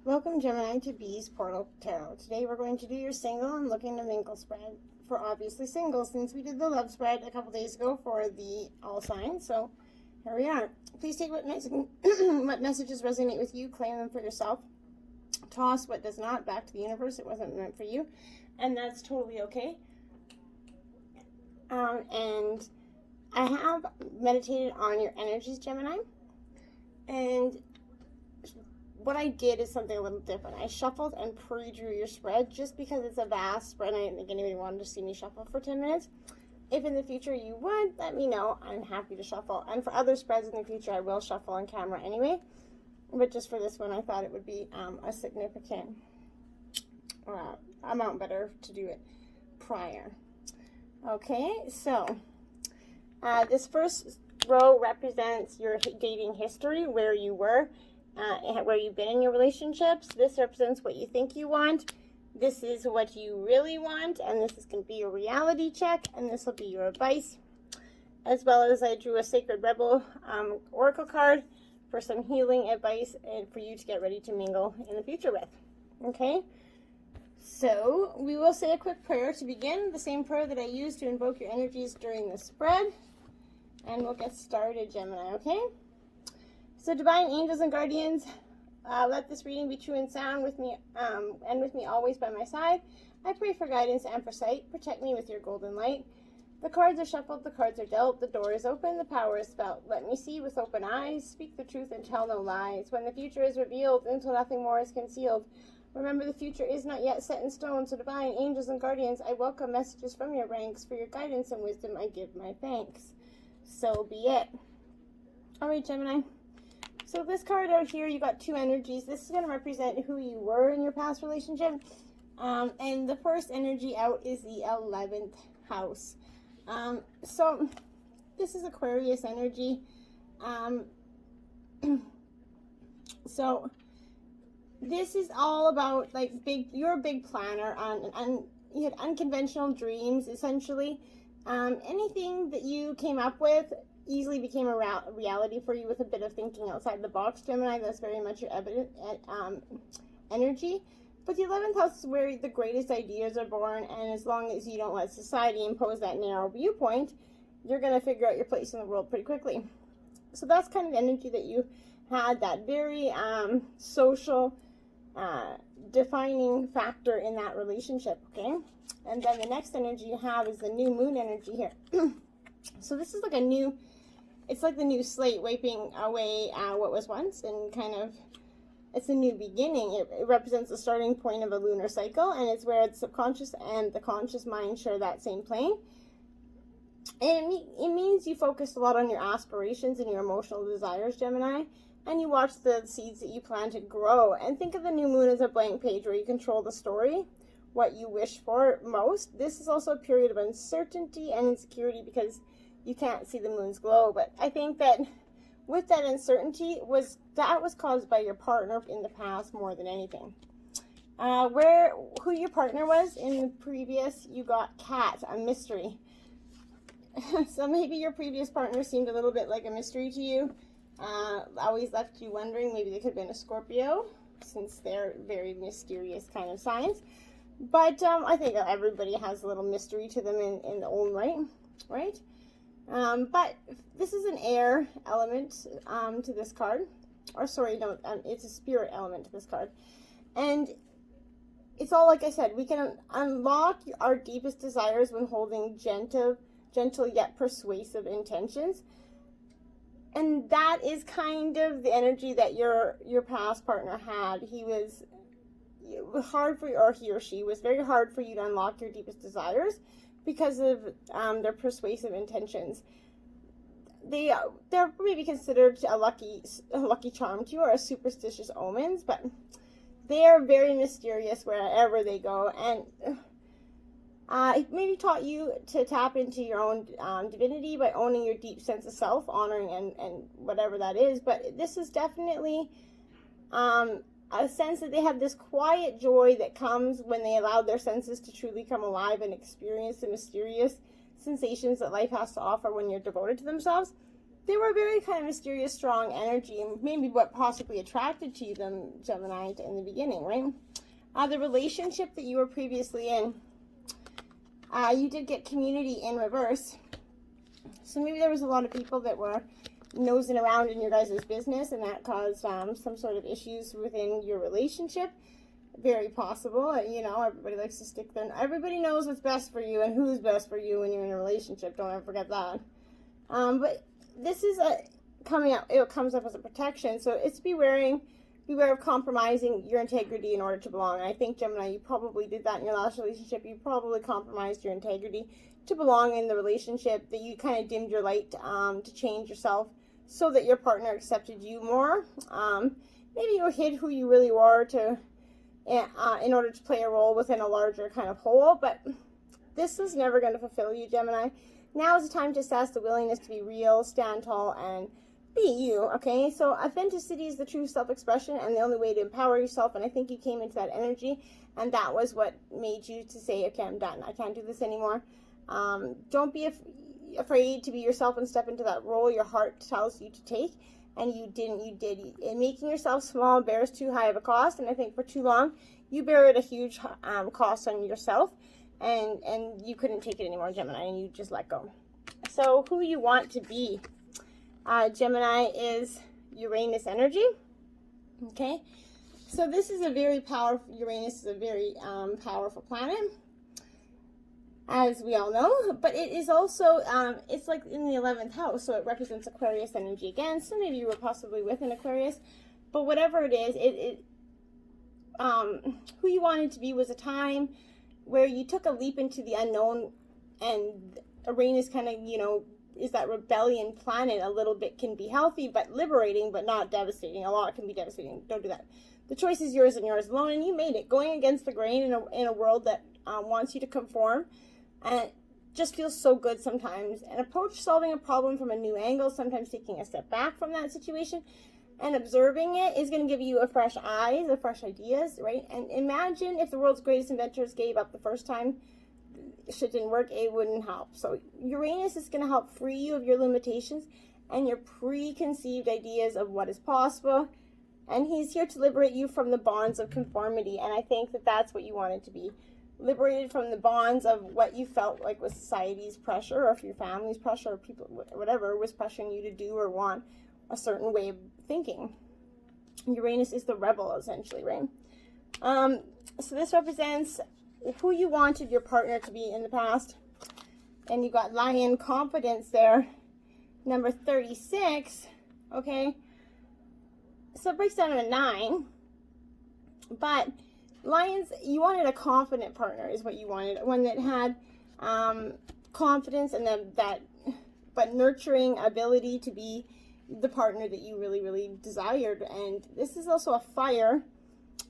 Welcome, Gemini, to Bee's Portal Tarot. Today we're going to do your single and looking to mingle spread for obviously singles, since we did the love spread a couple days ago for the all signs. So here we are. Please take what messages resonate with you, claim them for yourself. Toss what does not back to the universe. It wasn't meant for you, and that's totally okay. And I have meditated on your energies, Gemini, and what I did is something a little different. I shuffled and pre-drew your spread just because it's a vast spread. I didn't think anybody wanted to see me shuffle for 10 minutes. If in the future you would, let me know. I'm happy to shuffle. And for other spreads in the future, I will shuffle on camera anyway. But just for this one, I thought it would be a significant amount better to do it prior. Okay, so this first row represents your dating history, where you were. Where you've been in your relationships. This represents what you think you want. This is what you really want, and this is going to be your reality check, and this will be your advice. As well as I drew a Sacred Rebel oracle card for some healing advice and for you to get ready to mingle in the future with. Okay, so we will say a quick prayer to begin, the same prayer that I used to invoke your energies during the spread, and we'll get started, Gemini. Okay. So, divine angels and guardians, let this reading be true and sound with me, and with me always by my side. I pray for guidance and for sight. Protect me with your golden light. The cards are shuffled, the cards are dealt, the door is open, the power is felt. Let me see with open eyes, speak the truth and tell no lies. When the future is revealed, until nothing more is concealed. Remember, the future is not yet set in stone, so divine angels and guardians, I welcome messages from your ranks. For your guidance and wisdom, I give my thanks. So be it. All right, Gemini. So this card out here, you got two energies. This is going to represent who you were in your past relationship. And the first energy out is the 11th house. So this is Aquarius energy. So this is all about like you're a big planner on you had unconventional dreams, essentially. Anything that you came up with easily became a reality for you with a bit of thinking outside the box, Gemini. That's very much your energy. But the 11th house is where the greatest ideas are born, and as long as you don't let society impose that narrow viewpoint, you're going to figure out your place in the world pretty quickly. So that's kind of the energy that you had, that very social defining factor in that relationship, okay? And then the next energy you have is the new moon energy here. So this is like it's like the new slate wiping away what was once, and kind of, it's a new beginning. It represents the starting point of a lunar cycle, and it's where the subconscious and the conscious mind share that same plane. And it means you focus a lot on your aspirations and your emotional desires, Gemini, and you watch the seeds that you plan to grow. And think of the new moon as a blank page where you control the story, what you wish for most. This is also a period of uncertainty and insecurity because you can't see the moon's glow. But I think that with that uncertainty was caused by your partner in the past more than anything. Who your partner was in the previous, you got Cat, a mystery. So maybe your previous partner seemed a little bit like a mystery to you. Always left you wondering. Maybe they could have been a Scorpio, since they're very mysterious kind of signs. But I think everybody has a little mystery to them in their own right, right? But this is an air element to this card. Or sorry, no, it's a spirit element to this card. And it's all, like I said, we can unlock our deepest desires when holding gentle yet persuasive intentions. And that is kind of the energy that your past partner had. It was hard for you, or he or she was very hard for you to unlock your deepest desires because of their persuasive intentions. They're maybe considered a lucky charm to you, or a superstitious omens, but they are very mysterious wherever they go. And it maybe taught you to tap into your own divinity by owning your deep sense of self, honoring and whatever that is. But this is definitely a sense that they have this quiet joy that comes when they allow their senses to truly come alive and experience the mysterious sensations that life has to offer when you're devoted to themselves. they were a very kind of mysterious, strong energy, and maybe what possibly attracted to you them, Gemini, in the beginning, right? The relationship that you were previously in, you did get community in reverse. So maybe there was a lot of people that were nosing around in your guys' business, and that caused some sort of issues within your relationship. Very possible. You know, everybody likes to stick their... Everybody knows what's best for you and who's best for you when you're in a relationship. Don't ever forget that. But this is coming up. It comes up as a protection. So it's beware of compromising your integrity in order to belong. And I think, Gemini, you probably did that in your last relationship. You probably compromised your integrity to belong in the relationship, that you kind of dimmed your light to change yourself so that your partner accepted you more. Maybe you hid who you really were in order to play a role within a larger kind of whole, but this is never going to fulfill you, Gemini. Now is the time to assess the willingness to be real, stand tall, and be you, okay? So authenticity is the true self-expression and the only way to empower yourself, and I think you came into that energy, and that was what made you to say, okay, I'm done. I can't do this anymore. Don't be afraid to be yourself and step into that role your heart tells you to take. And you didn't, you did. And making yourself small bears too high of a cost, and I think for too long, you buried a huge cost on yourself, and you couldn't take it anymore, Gemini, and you just let go. So who you want to be, Gemini, is Uranus energy, okay? So this is a very powerful, Uranus is a very powerful planet, as we all know, but it is also, it's like in the 11th house, so it represents Aquarius energy again, so maybe you were possibly with an Aquarius, but whatever it is, who you wanted to be was a time where you took a leap into the unknown, and Uranus kind of, you know, is that rebellion planet. A little bit can be healthy, but liberating, but not devastating. A lot can be devastating. Don't do that. The choice is yours and yours alone, and you made it. Going against the grain in a world that wants you to conform, and it just feels so good sometimes. And approach solving a problem from a new angle, sometimes taking a step back from that situation and observing it is going to give you a fresh eyes, a fresh ideas, right? And imagine if the world's greatest inventors gave up the first time shit didn't work, it wouldn't help. So Uranus is going to help free you of your limitations and your preconceived ideas of what is possible. And he's here to liberate you from the bonds of conformity. And I think that that's what you wanted to be. Liberated from the bonds of what you felt like was society's pressure, or if your family's pressure, or people, whatever, was pressuring you to do or want a certain way of thinking. Uranus is the rebel, essentially, right? So this represents who you wanted your partner to be in the past. And you got Lion Confidence there, number 36, okay? So it breaks down to a 9, but Lions, you wanted a confident partner is what you wanted. One that had confidence and but nurturing ability to be the partner that you really, really desired. And this is also a fire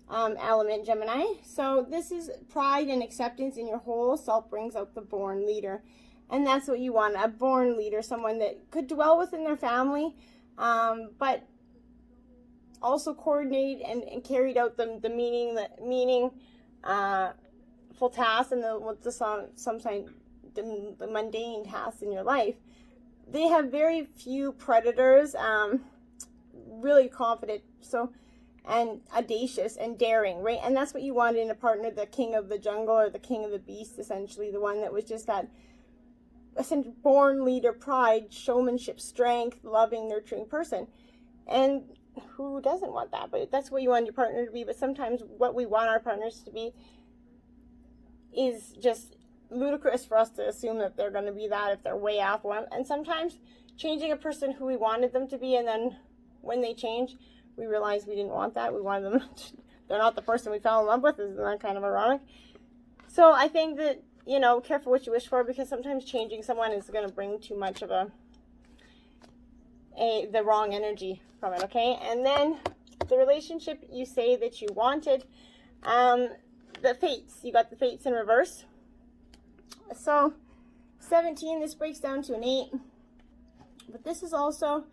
element, Gemini. So this is pride and acceptance in your whole self brings out the born leader. And that's what you want, a born leader, someone that could dwell within their family, but also coordinate and carried out the meaningful tasks and sometimes the mundane tasks in your life. They have very few predators, really confident, and audacious and daring, right? And that's what you wanted in a partner, the king of the jungle or the king of the beast, essentially, the one that was just that born leader, pride, showmanship, strength, loving, nurturing person. And who doesn't want that? But that's what you want your partner to be. But sometimes what we want our partners to be is just ludicrous for us to assume that they're going to be that if they're way off one. And sometimes changing a person who we wanted them to be, and then when they change, we realize we didn't want that. We wanted them they're not the person we fell in love with. Isn't that kind of ironic? So I think that, you know, careful what you wish for, because sometimes changing someone is going to bring too much of the wrong energy from it, okay? And then the relationship you say that you wanted, the fates. You got the fates in reverse. So 17, this breaks down to an 8. But this is also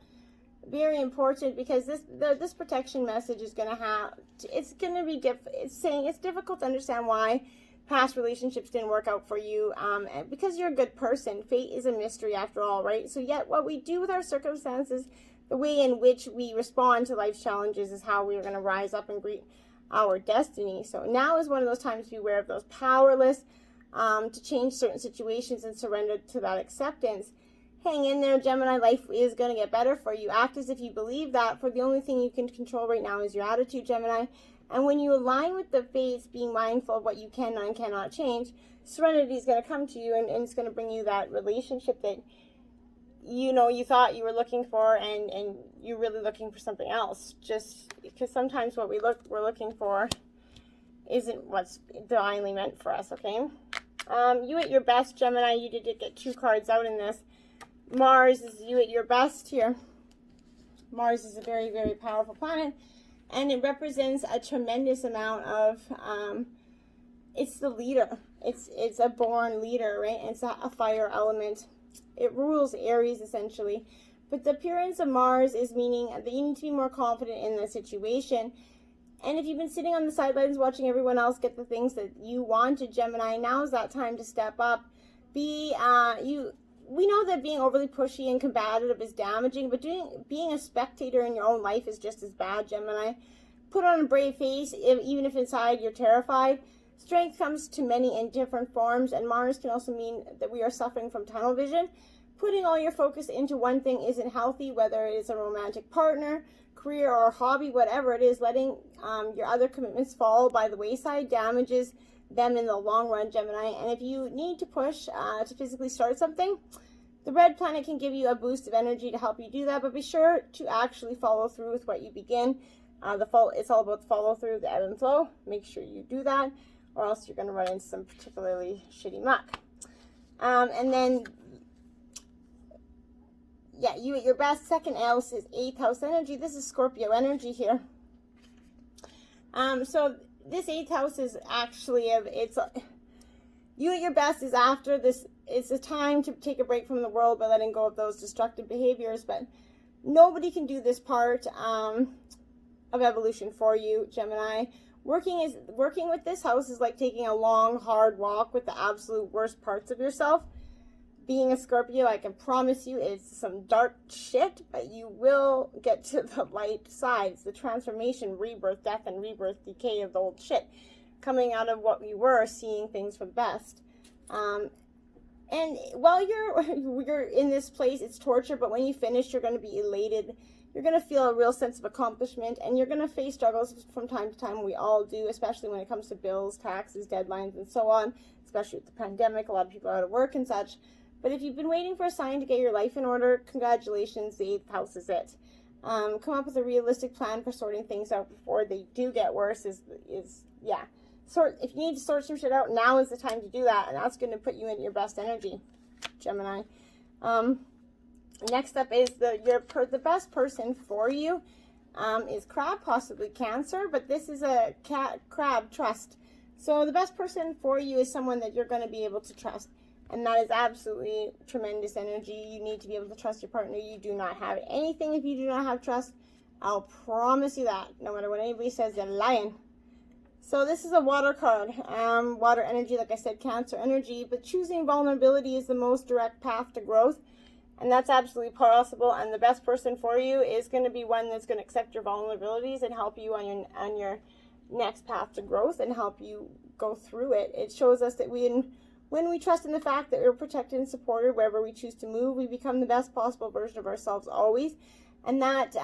very important, because this protection message is going to have, it's going to be it's saying it's difficult to understand why past relationships didn't work out for you, and because you're a good person. Fate is a mystery after all, right? So yet what we do with our circumstances, the way in which we respond to life's challenges, is how we're going to rise up and greet our destiny. So now is one of those times to be aware of those powerless to change certain situations and surrender to that acceptance. Hang in there, Gemini. Life is going to get better for you. Act as if you believe that, for the only thing you can control right now is your attitude, Gemini. And when you align with the fates, being mindful of what you can and cannot change, serenity is going to come to you, and it's going to bring you that relationship that you thought you were looking for, and you're really looking for something else. Just because sometimes what we're looking for isn't what's divinely meant for us, okay? You at your best, Gemini. You did get 2 cards out in this. Mars is you at your best here. Mars is a very, very powerful planet, and it represents a tremendous amount of, it's the leader. It's a born leader, right? It's a fire element. It rules Aries, essentially. But the appearance of Mars is meaning that you need to be more confident in the situation. And if you've been sitting on the sidelines watching everyone else get the things that you wanted, Gemini, now is that time to step up. We know that being overly pushy and combative is damaging, but being a spectator in your own life is just as bad, Gemini. Put on a brave face, even if inside you're terrified. Strength comes to many in different forms, and Mars can also mean that we are suffering from tunnel vision. Putting all your focus into one thing isn't healthy, whether it is a romantic partner, career, or hobby, whatever it is. Letting your other commitments fall by the wayside damages them in the long run, Gemini. And if you need to push to physically start something, the red planet can give you a boost of energy to help you do that, but be sure to actually follow through with what you begin. It's all about the follow through, the ebb and flow. Make sure you do that, or else you're going to run into some particularly shitty muck. And then, yeah, you at your best. Second house is 8th house energy. This is Scorpio energy here. So this 8th house is actually, you at your best is after this. It's a time to take a break from the world by letting go of those destructive behaviors, but nobody can do this part of evolution for you, Gemini. Working with this house is like taking a long, hard walk with the absolute worst parts of yourself. Being a Scorpio, I can promise you it's some dark shit, but you will get to the light side. It's the transformation, rebirth, death, and rebirth, decay of the old shit. Coming out of what we were, seeing things for the best. And while you're in this place, it's torture, but when you finish, you're going to be elated. You're going to feel a real sense of accomplishment, and you're going to face struggles from time to time. We all do, especially when it comes to bills, taxes, deadlines, and so on, especially with the pandemic. A lot of people are out of work and such. But if you've been waiting for a sign to get your life in order, congratulations, the 8th house is it. Come up with a realistic plan for sorting things out before they do get worse yeah. If you need to sort some shit out, now is the time to do that, and that's going to put you in your best energy, Gemini. Next up is the best person for you is Crab, possibly Cancer, but this is a Crab trust. So the best person for you is someone that you're going to be able to trust, and that is absolutely tremendous energy. You need to be able to trust your partner. You do not have anything if you do not have trust. I'll promise you that. No matter what anybody says, they're lying. So this is a water card. Water energy, like I said, Cancer energy, but choosing vulnerability is the most direct path to growth. And that's absolutely possible. And the best person for you is going to be one that's going to accept your vulnerabilities and help you on your next path to growth and help you go through it. It shows us that when we trust in the fact that we're protected and supported wherever we choose to move, we become the best possible version of ourselves always. And that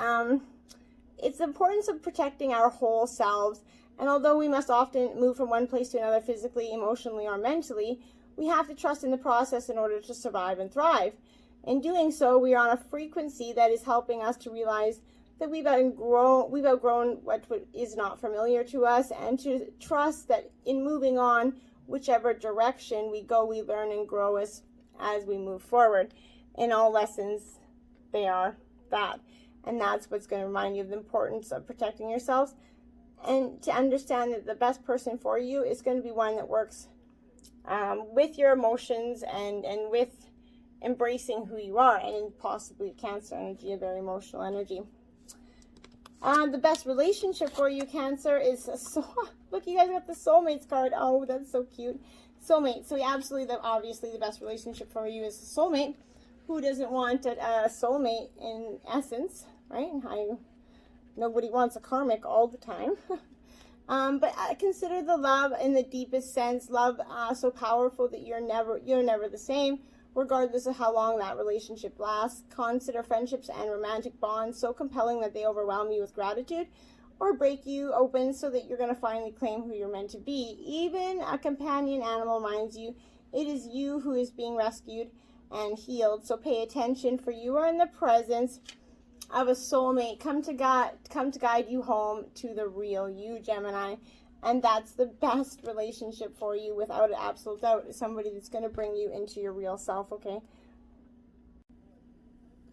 it's the importance of protecting our whole selves. And although we must often move from one place to another physically, emotionally, or mentally, we have to trust in the process in order to survive and thrive. In doing so, we are on a frequency that is helping us to realize that we've outgrown what is not familiar to us, and to trust that in moving on, whichever direction we go, we learn and grow as we move forward. In all lessons, they are that. And that's what's going to remind you of the importance of protecting yourselves, and to understand that the best person for you is going to be one that works with your emotions and with embracing who you are, and possibly Cancer energy, a very emotional energy. The best relationship for you, Cancer, is look, you guys got the soulmates card. Oh, that's so cute. Soulmate. So absolutely, obviously, the best relationship for you is a soulmate. Who doesn't want a soulmate in essence, right? Nobody wants a karmic all the time. But I consider the love in the deepest sense, love so powerful that you're never the same, regardless of how long that relationship lasts. Consider friendships and romantic bonds so compelling that they overwhelm you with gratitude or break you open so that you're going to finally claim who you're meant to be. Even a companion animal reminds you it is you who is being rescued and healed. So pay attention, for you are in the presence of a soulmate come to guide you home to the real you, Gemini. And that's the best relationship for you, without an absolute doubt. Somebody that's going to bring you into your real self, okay?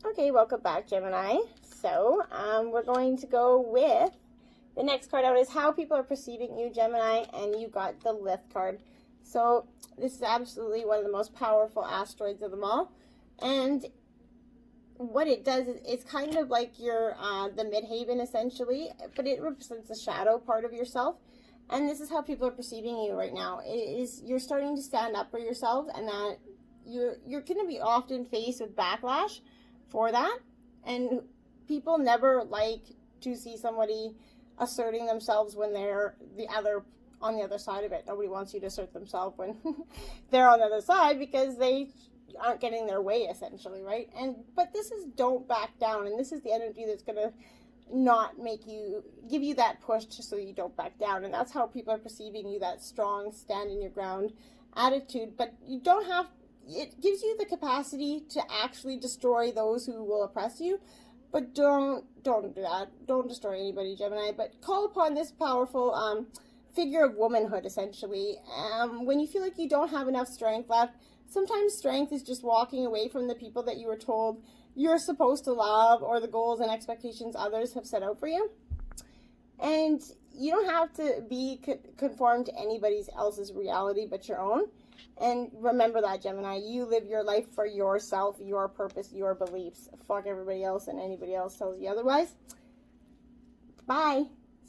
Okay, welcome back, Gemini. So, we're going to go with the next card out is how people are perceiving you, Gemini, and you got the Lith card. So, this is absolutely one of the most powerful asteroids of them all. And what it does is it's kind of like your the midhaven, essentially, but it represents the shadow part of yourself. And this is how people are perceiving you right now. It is, you're starting to stand up for yourself, and that you're going to be often faced with backlash for that. And people never like to see somebody asserting themselves when they're on the other side of it. Nobody wants you to assert themselves when they're on the other side, because they aren't getting their way, essentially, right? But this is don't back down, and this is the energy that's going to not give you that push just so you don't back down. And that's how people are perceiving you, that strong, stand in your ground attitude. But you don't have, it gives you the capacity to actually destroy those who will oppress you. But don't do that. Don't destroy anybody, Gemini. But call upon this powerful figure of womanhood, essentially. When you feel like you don't have enough strength left, sometimes strength is just walking away from the people that you were told you're supposed to love, or the goals and expectations others have set out for you. And you don't have to be conformed to anybody else's reality but your own. And remember that, Gemini. You live your life for yourself, your purpose, your beliefs. Fuck everybody else and anybody else tells you otherwise. Bye.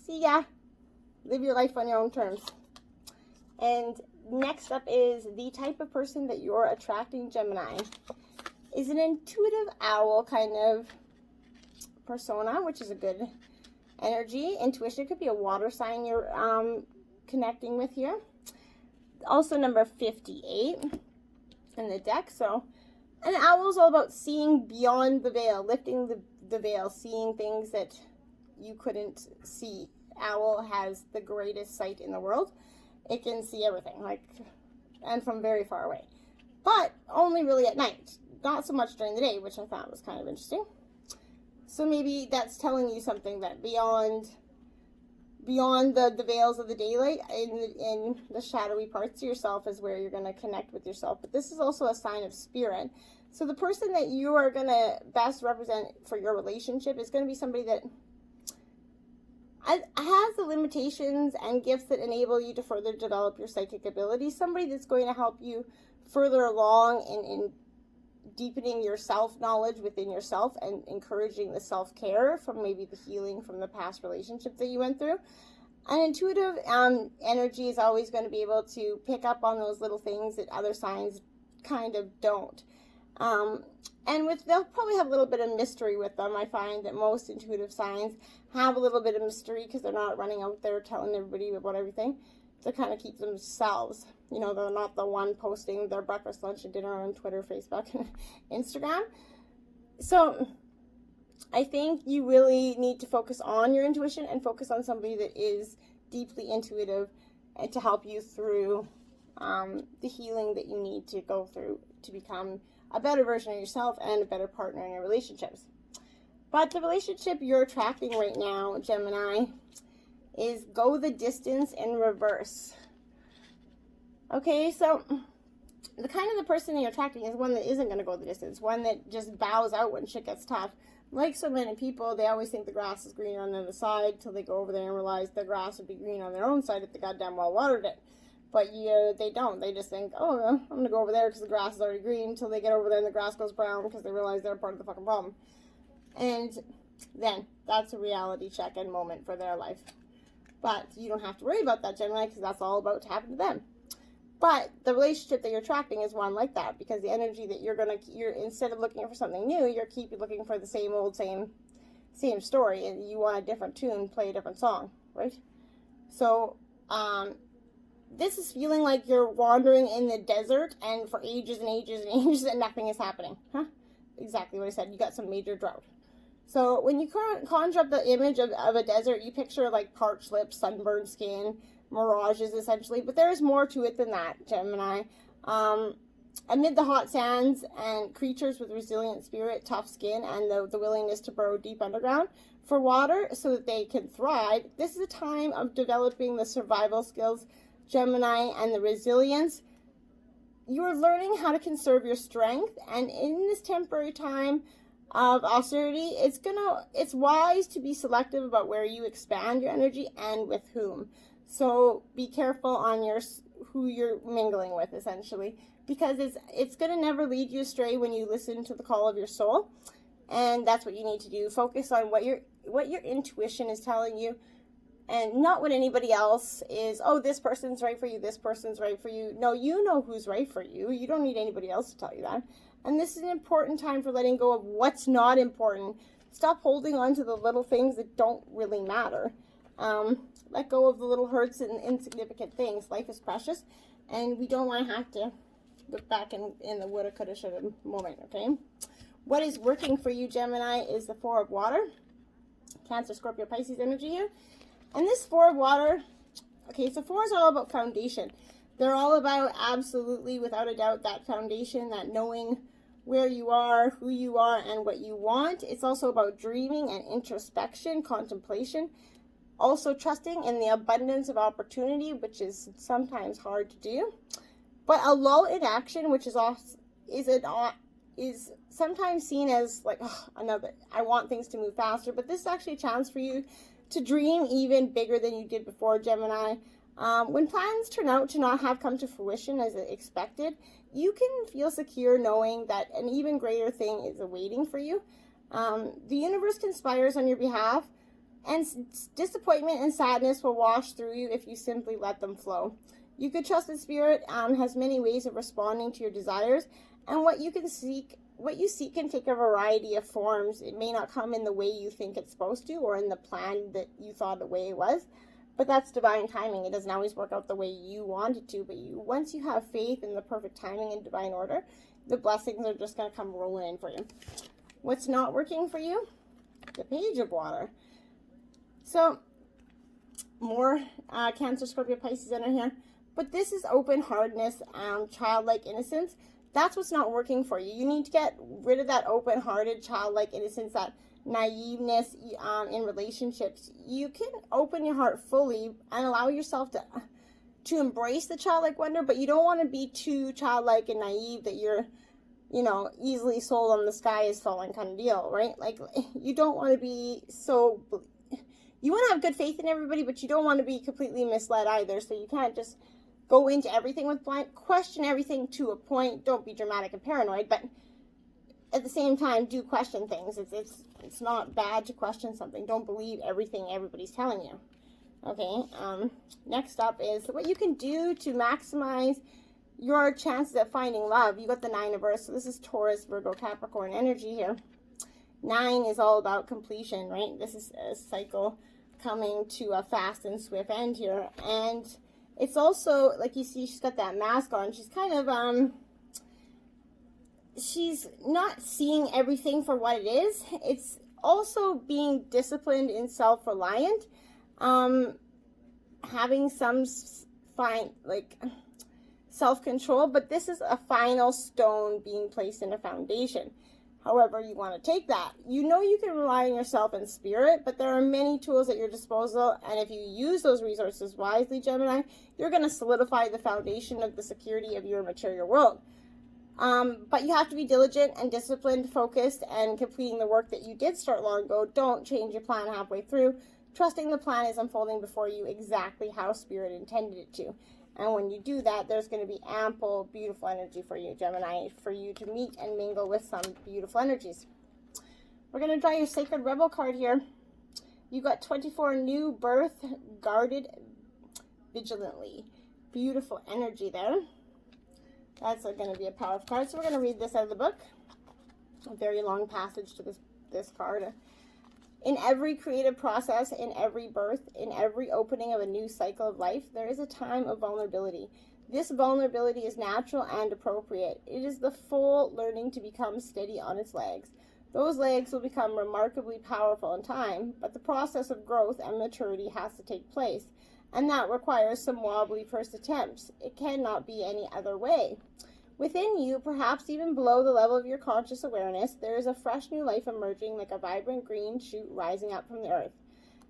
See ya. Live your life on your own terms. And next up is the type of person that you're attracting, Gemini. Is an intuitive owl kind of persona, which is a good energy. Intuition could be a water sign you're connecting with here. Also number 58 in the deck. So an owl is all about seeing beyond the veil, lifting the veil, seeing things that you couldn't see. Owl has the greatest sight in the world. It can see everything, and from very far away. But only really at night. Not so much during the day, which I thought was kind of interesting. So maybe that's telling you something, that beyond the veils of the daylight, in the shadowy parts of yourself is where you're going to connect with yourself. But this is also a sign of spirit. So the person that you are going to best represent for your relationship is going to be somebody that has the limitations and gifts that enable you to further develop your psychic abilities. Somebody that's going to help you further along in deepening your self-knowledge within yourself and encouraging the self-care from maybe the healing from the past relationship that you went through. An intuitive energy is always going to be able to pick up on those little things that other signs kind of don't. And they'll probably have a little bit of mystery with them. I find that most intuitive signs have a little bit of mystery because they're not running out there telling everybody about everything, to kind of keep themselves. You know, they're not the one posting their breakfast, lunch, and dinner on Twitter, Facebook, and Instagram. So I think you really need to focus on your intuition and focus on somebody that is deeply intuitive and to help you through the healing that you need to go through to become a better version of yourself and a better partner in your relationships. But the relationship you're attracting right now, Gemini, is go the distance in reverse. Okay, so the kind of the person you're attracting is one that isn't going to go the distance, one that just bows out when shit gets tough. Like so many people, they always think the grass is greener on the other side till they go over there and realize the grass would be green on their own side if they goddamn well watered it. But they don't. They just think, oh, I'm going to go over there because the grass is already green, until they get over there and the grass goes brown because they realize they're part of the fucking problem. And then that's a reality check and moment for their life. But you don't have to worry about that, Gemini, because that's all about to happen to them. But the relationship that you're attracting is one like that, because the energy that you're instead of looking for something new, you're keeping looking for the same old, same story, and you want a different tune, play a different song, right? So, this is feeling like you're wandering in the desert and for ages and ages and ages and nothing is happening. Huh? Exactly what I said. You got some major drought. So when you conjure up the image of a desert, you picture like parched lips, sunburned skin, mirages essentially. But there's more to it than that, Gemini. Amid the hot sands and creatures with resilient spirit, tough skin, and the willingness to burrow deep underground for water so that they can thrive, this is a time of developing the survival skills, Gemini, and the resilience. You're learning how to conserve your strength, and in this temporary time of austerity, it's wise to be selective about where you expand your energy and with whom. So be careful on who you're mingling with, essentially, because it's going to never lead you astray when you listen to the call of your soul, and that's what you need to do. Focus on what your intuition is telling you, and not what anybody else is. Oh, this person's right for you, this person's right for you. No, you know who's right for you. You don't need anybody else to tell you that. And this is an important time for letting go of what's not important. Stop holding on to the little things that don't really matter. Let go of the little hurts and insignificant things. Life is precious, and we don't want to have to look back in the woulda, coulda, shoulda moment, okay? What is working for you, Gemini, is the Four of Water. Cancer, Scorpio, Pisces energy here. And this Four of Water, okay, so fours are all about foundation. They're all about, absolutely, without a doubt, that foundation, that knowing where you are, who you are, and what you want. It's also about dreaming and introspection, contemplation. Also trusting in the abundance of opportunity, which is sometimes hard to do. But a lull in action, which is sometimes seen as like, oh, I want things to move faster. But this is actually a chance for you to dream even bigger than you did before, Gemini. When plans turn out to not have come to fruition as expected, you can feel secure knowing that an even greater thing is awaiting for you. The universe conspires on your behalf, and disappointment and sadness will wash through you if you simply let them flow. You could trust that Spirit has many ways of responding to your desires, and what you seek can take a variety of forms. It may not come in the way you think it's supposed to, or in the plan that you thought the way it was, but that's divine timing. It doesn't always work out the way you want it to, but once you have faith in the perfect timing and divine order, the blessings are just going to come rolling in for you. What's not working for you? The Page of Water. So, more Cancer, Scorpio, Pisces in here. But this is open-heartedness, childlike innocence. That's what's not working for you. You need to get rid of that open-hearted, childlike innocence, that naiveness in relationships. You can open your heart fully and allow yourself to embrace the childlike wonder, but you don't want to be too childlike and naive that you're, easily sold on the sky is falling kind of deal, right? Like, you don't want to be so... You want to have good faith in everybody, but you don't want to be completely misled either. So you can't just go into everything with blind. Question everything to a point. Don't be dramatic and paranoid, but at the same time, do question things. It's not bad to question something. Don't believe everything everybody's telling you. Okay. Next up is what you can do to maximize your chances of finding love. You got the Nine of Earths. So this is Taurus, Virgo, Capricorn energy here. 9 is all about completion, right? This is a cycle coming to a fast and swift end here. And it's also, like you see, she's got that mask on. She's kind of, she's not seeing everything for what it is. It's also being disciplined and self-reliant. Having some self-control, but this is a final stone being placed in a foundation. However you want to take that. You can rely on yourself and Spirit, but there are many tools at your disposal, and if you use those resources wisely, Gemini, you're going to solidify the foundation of the security of your material world. But you have to be diligent and disciplined, focused, and completing the work that you did start long ago. Don't change your plan halfway through. Trusting the plan is unfolding before you exactly how Spirit intended it to. And when you do that, there's going to be ample, beautiful energy for you, Gemini, for you to meet and mingle with some beautiful energies. We're going to draw your Sacred Rebel card here. You got 24, new birth, guarded vigilantly. Beautiful energy there. That's going to be a powerful card. So we're going to read this out of the book. A very long passage to this card. In every creative process, in every birth, in every opening of a new cycle of life, there is a time of vulnerability. This vulnerability is natural and appropriate. It is the full learning to become steady on its legs. Those legs will become remarkably powerful in time, but the process of growth and maturity has to take place, and that requires some wobbly first attempts. It cannot be any other way. Within you, perhaps even below the level of your conscious awareness, there is a fresh new life emerging like a vibrant green shoot rising up from the earth.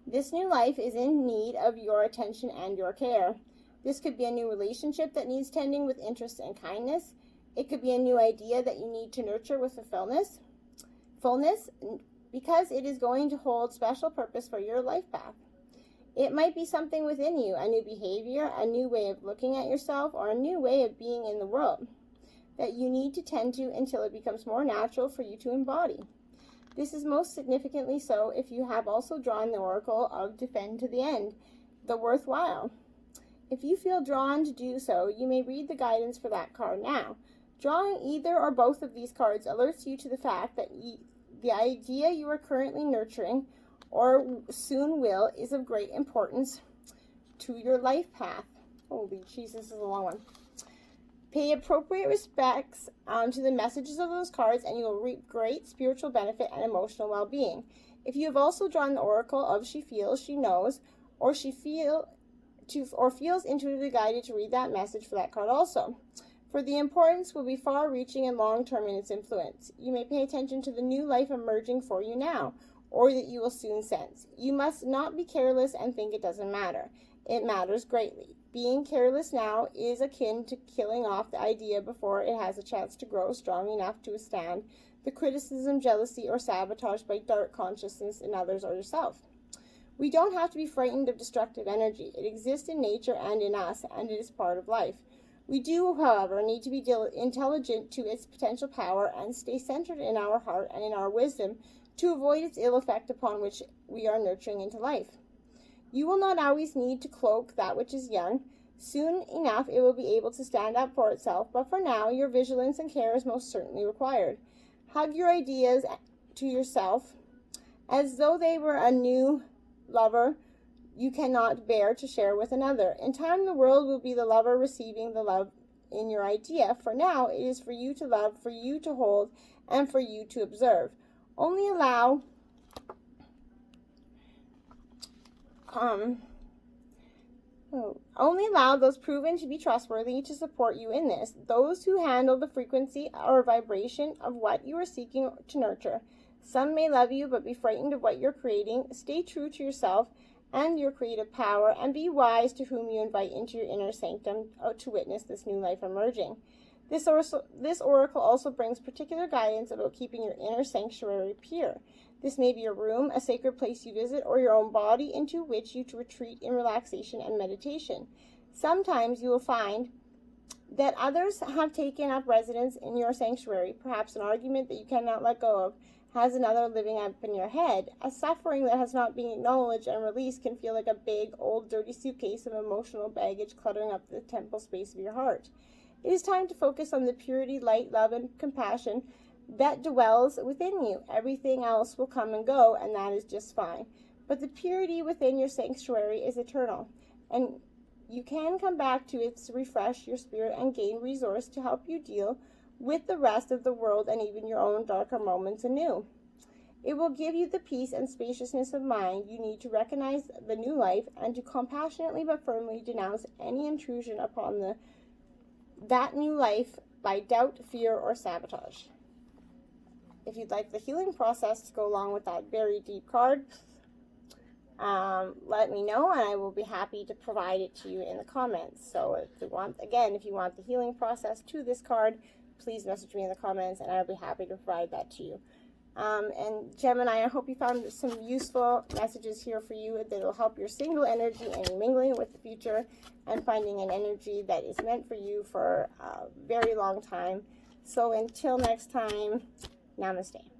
This new life is in need of your attention and your care. This could be a new relationship that needs tending with interest and kindness. It could be a new idea that you need to nurture with fullness, because it is going to hold special purpose for your life path. It might be something within you, a new behavior, a new way of looking at yourself, or a new way of being in the world that you need to tend to until it becomes more natural for you to embody. This is most significantly so if you have also drawn the oracle of defend to the end, the worthwhile. If you feel drawn to do so, you may read the guidance for that card now. Drawing either or both of these cards alerts you to the fact that the idea you are currently nurturing or soon will is of great importance to your life path. Holy jeez, this is a long one. Pay appropriate respects to the messages of those cards, and you will reap great spiritual benefit and emotional well-being. If you have also drawn the oracle of she feels, she knows, or feels intuitively guided to read that message for that card also. For the importance will be far-reaching and long-term in its influence. You may pay attention to the new life emerging for you now, or that you will soon sense. You must not be careless and think it doesn't matter. It matters greatly. Being careless now is akin to killing off the idea before it has a chance to grow strong enough to withstand the criticism, jealousy, or sabotage by dark consciousness in others or yourself. We don't have to be frightened of destructive energy. It exists in nature and in us, and it is part of life. We do, however, need to be intelligent to its potential power and stay centered in our heart and in our wisdom to avoid its ill effect upon which we are nurturing into life. You will not always need to cloak that which is young. Soon enough it will be able to stand up for itself, but for now your vigilance and care is most certainly required. Hug your ideas to yourself as though they were a new lover you cannot bear to share with another. In time the world will be the lover receiving the love in your idea. For now it is for you to love, for you to hold, and for you to observe. Only allow those proven to be trustworthy to support you in this, those who handle the frequency or vibration of what you are seeking to nurture. Some may love you but be frightened of what you're creating. Stay true to yourself and your creative power, and be wise to whom you invite into your inner sanctum to witness this new life emerging. This oracle also brings particular guidance about keeping your inner sanctuary pure. This may be your room, a sacred place you visit, or your own body into which you retreat in relaxation and meditation. Sometimes you will find that others have taken up residence in your sanctuary. Perhaps an argument that you cannot let go of has another living up in your head. A suffering that has not been acknowledged and released can feel like a big, old, dirty suitcase of emotional baggage cluttering up the temple space of your heart. It is time to focus on the purity, light, love, and compassion that dwells within you. Everything else will come and go, and that is just fine. But the purity within your sanctuary is eternal, and you can come back to it to refresh your spirit and gain resource to help you deal with the rest of the world and even your own darker moments anew. It will give you the peace and spaciousness of mind you need to recognize the new life and to compassionately but firmly denounce any intrusion upon that new life by doubt, fear, or sabotage. If you'd like the healing process to go along with that very deep card, let me know and I will be happy to provide it to you in the comments. So if you want the healing process to this card, please message me in the comments and I'll be happy to provide that to you. And Gemini, I hope you found some useful messages here for you that will help your single energy and mingling with the future and finding an energy that is meant for you for a very long time. So until next time, namaste.